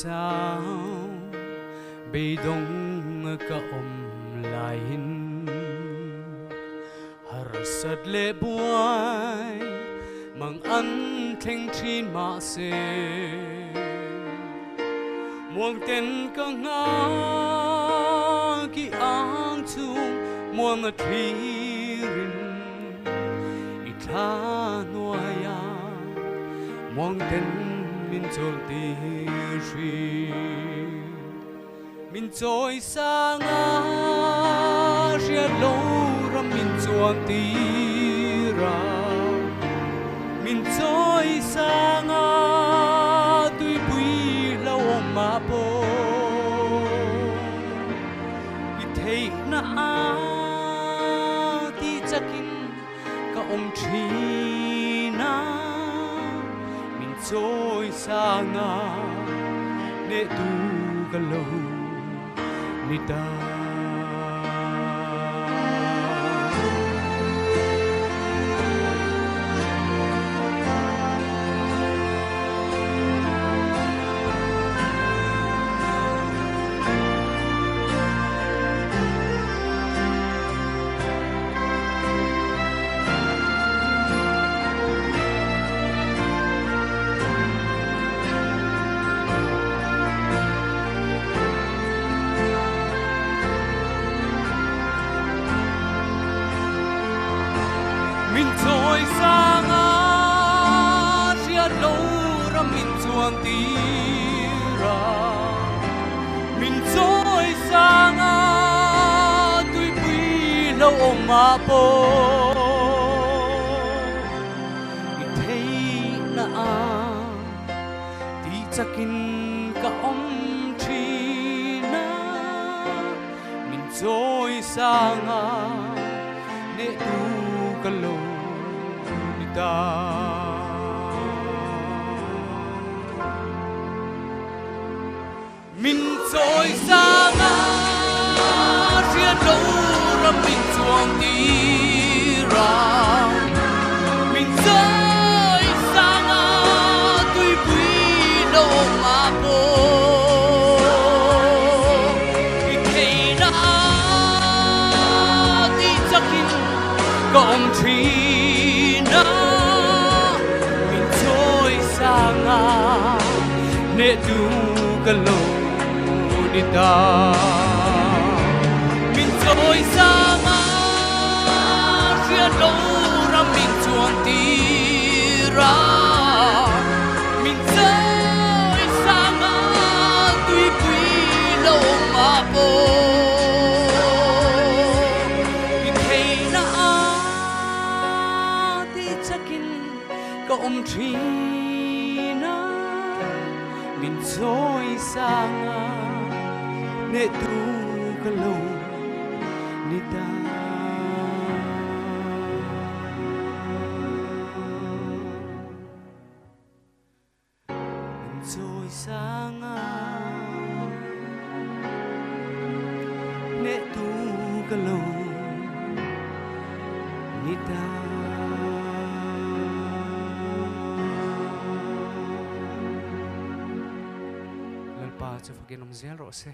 chào bì đông ka lại hin har sat le buai mang ăn theng thin ma se muang ten ka nga ki ang chung muang a thirin i tha noaya muang ten min chol ti ri min choi sang a ria lo ram min chuan ti ra min choi sang a tui pui lo ma po i thei na a ti chakin ka om thi na min choi sang a ne tu ka lo ni ta min trôi sang a ria lo ra min chuan ti ra min trôi sang a tui pui lo ma po i thei na a ti chakin ka om thi na min trôi sang a ne tu ka lo ni ta min trôi sang a ria lo ra min chuang ti ra min trôi sang a tui pui lo ma po i thei na ti chakin ka om thi na min trôi sang a ne tu ka lo ni ta min trôi sang a ria lo ra min chuan ti ra min trôi sang a tui pui lo ma po ka om thi na min trôi sang a ne tu ka lo ni ta min trôi sang a ne tu ka lo ni ta cho phật kiến ông giê rộ se